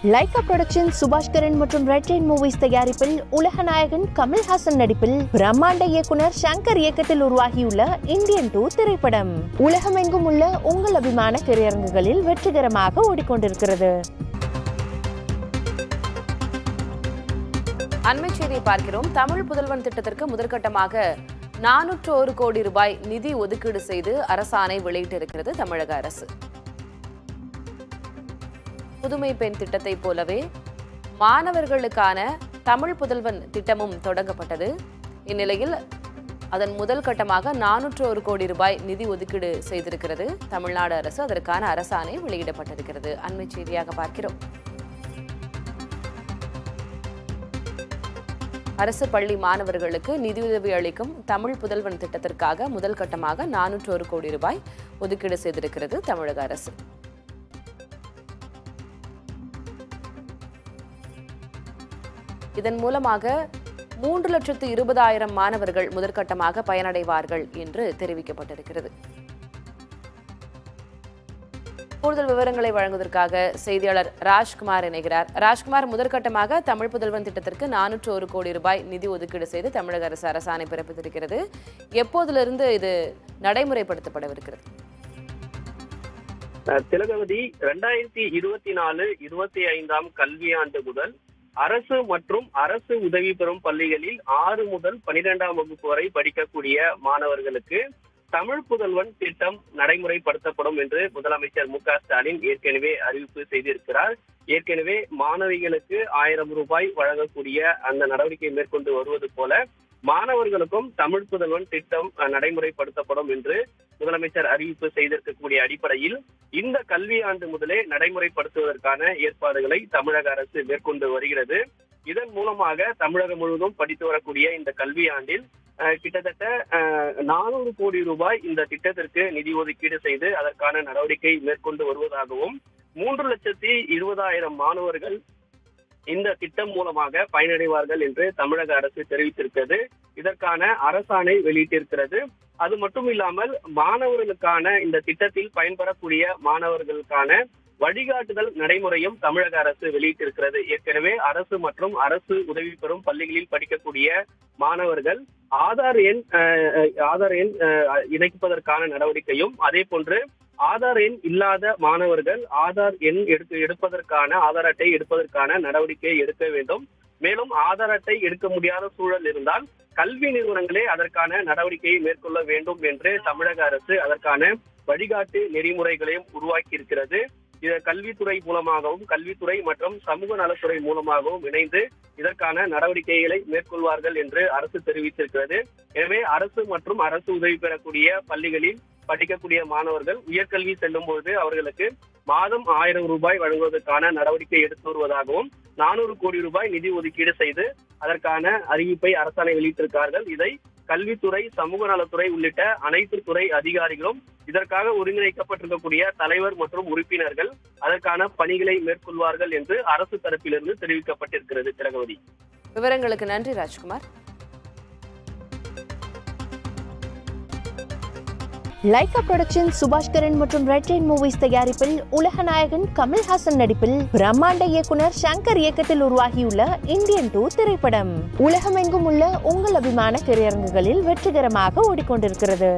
Lyca production Subaskaran மற்றும் red rain movies தயாரிப்பில் உலக நாயகன் கமல்ஹாசன் நடிப்பில் பிரம்மாண்ட இயக்குனர் சங்கர் இயக்கத்தில் உருவாகியுள்ள இந்தியன் 2 திரைப்படம் உலகமெங்கும் உள்ள உங்கள் அபிமான திரையரங்குகளில் வெற்றிகரமாக ஓடிக்கொண்டிருக்கிறது. அண்மை செய்தியை பார்க்கிறோம். தமிழ் புதல்வன் திட்டத்திற்கு முதற்கட்டமாக 401 கோடி ரூபாய் நிதி ஒதுக்கீடு செய்து அரசாணை வெளியிட்டிருக்கிறது தமிழக அரசு. புதுமை பெண் திட்டத்தை போலவே மாணவர்களுக்கான தமிழ் புதல்வன் திட்டமும் தொடங்கப்பட்டது. இந்நிலையில் அதன் முதல் கட்டமாக 401 கோடி ரூபாய் நிதி ஒதுக்கீடு செய்திருக்கிறது தமிழ்நாடு அரசு. அதற்கான அரசாணை வெளியிடப்பட்டிருக்கிறது. அண்மை செய்தியாக பார்க்கிறோம். அரசு பள்ளி மாணவர்களுக்கு நிதியுதவி அளிக்கும் தமிழ் புதல்வன் திட்டத்திற்காக முதல் கட்டமாக 401 கோடி ரூபாய் ஒதுக்கீடு செய்திருக்கிறது தமிழக அரசு. இதன் மூலமாக 3,20,000 மாணவர்கள் முதற்கட்டமாக பயனடைவார்கள் என்று தெரிவிக்கப்பட்டிருக்கிறது. கூடுதல் விவரங்களை வழங்குவதற்காக செய்தியாளர் ராஜ்குமார் இணைகிறார். ராஜ்குமார், முதற்கட்டமாக தமிழ் புதல்வன் திட்டத்திற்கு 401 கோடி ரூபாய் நிதி ஒதுக்கீடு செய்து தமிழக அரசு அரசாணை பிறப்பித்திருக்கிறது. எப்போதிலிருந்து இது நடைமுறைப்படுத்தப்படவிருக்கிறது? திலகவதி, 2024-25 கல்வியாண்டு முதல் அரசு மற்றும் அரசு உதவி பெறும் பள்ளிகளில் 6 முதல் 12ஆம் வகுப்பு வரை படிக்கக்கூடிய மாணவர்களுக்கு தமிழ் புதல்வன் திட்டம் நடைமுறைப்படுத்தப்படும் என்று முதலமைச்சர் மு.க.ஸ்டாலின் ஏற்கனவே அறிவிப்பு செய்திருக்கிறார். ஏற்கனவே மாணவிகளுக்கு 1000 ரூபாய் வழங்கக்கூடிய அந்த நடவடிக்கை மேற்கொண்டு வருவது போல மாணவர்களுக்கும் தமிழ் புதல்வன் திட்டம் நடைமுறைப்படுத்தப்படும் என்று முதலமைச்சர் அறிவிப்பு செய்திருக்கக்கூடிய அடிப்படையில் இந்த கல்வியாண்டு முதலே நடைமுறைப்படுத்துவதற்கான ஏற்பாடுகளை தமிழக அரசு மேற்கொண்டு வருகிறது. இதன் மூலமாக தமிழகம் முழுவதும் படித்து வரக்கூடிய இந்த கல்வியாண்டில் கிட்டத்தட்ட 400 கோடி ரூபாய் இந்த திட்டத்திற்கு நிதி ஒதுக்கீடு செய்து அதற்கான நடவடிக்கை மேற்கொண்டு வருவதாகவும் 3,20,000 மாணவர்கள் இந்த திட்டம் மூலமாக பயனடைவார்கள் என்று தமிழக அரசு தெரிவித்திருக்கிறது. இதற்கான அரசாணை வெளியிட்டிருக்கிறது. அது மட்டும் இல்லாமல் மாணவர்களுக்கான இந்த திட்டத்தில் பயன்பெறக்கூடிய மாணவர்களுக்கான வழிகாட்டுதல் நடைமுறையும் தமிழக அரசு வெளியிட்டிருக்கிறது. ஏற்கனவே அரசு மற்றும் அரசு உதவி பெறும் பள்ளிகளில் படிக்கக்கூடிய மாணவர்கள் ஆதார் எண் இணைப்பதற்கான நடவடிக்கையும், அதே போன்று ஆதார் எண் இல்லாத மாணவர்கள் ஆதார் எண் ஆதார் அட்டை எடுப்பதற்கான நடவடிக்கையை எடுக்க வேண்டும். மேலும் ஆதார் அட்டை எடுக்க முடியாத சூழல் இருந்தால் கல்வி நிறுவனங்களே அதற்கான நடவடிக்கையை மேற்கொள்ள வேண்டும் என்று தமிழக அரசு அதற்கான வழிகாட்டு நெறிமுறைகளையும் உருவாக்கி இருக்கிறது. இதை கல்வித்துறை மூலமாகவும் கல்வித்துறை மற்றும் சமூக நலத்துறை மூலமாகவும் இணைந்து இதற்கான நடவடிக்கைகளை மேற்கொள்வார்கள் என்று அரசு தெரிவித்திருக்கிறது. எனவே அரசு மற்றும் அரசு உதவி பெறக்கூடிய பள்ளிகளில் படிக்கக்கூடிய மாணவர்கள் உயர்கல்வி செல்லும் பொழுது அவர்களுக்கு மாதம் 1000 ரூபாய் வழங்குவதற்கான நடவடிக்கை எடுத்து வருவதாகவும் 400 கோடி ரூபாய் நிதி ஒதுக்கீடு செய்து அதற்கான அறிவிப்பை அரசாணை வெளியிட்டிருக்கிறார்கள். இதை கல்வித்துறை, சமூக நலத்துறை உள்ளிட்ட அனைத்து துறை அதிகாரிகளும் இதற்காக ஒருங்கிணைக்கப்பட்டிருக்கக்கூடிய தலைவர் மற்றும் உறுப்பினர்கள் அதற்கான பணிகளை மேற்கொள்வார்கள் என்று அரசு தரப்பிலிருந்து தெரிவிக்கப்பட்டிருக்கிறது. திலகவதி, விவரங்களுக்கு நன்றி ராஜ்குமார். லைகா புரொடக்ஷன் சுபாஷ்கரன் மற்றும் ரெட் ரெயின் மூவிஸ் தயாரிப்பில் உலக நாயகன் கமல்ஹாசன் நடிப்பில் பிரம்மாண்ட இயக்குனர் சங்கர் இயக்கத்தில் உருவாகியுள்ள இந்தியன் 2 திரைப்படம் உலகமெங்கும் உள்ள உங்கள் அபிமான திரையரங்குகளில் வெற்றிகரமாக ஓடிக்கொண்டிருக்கிறது.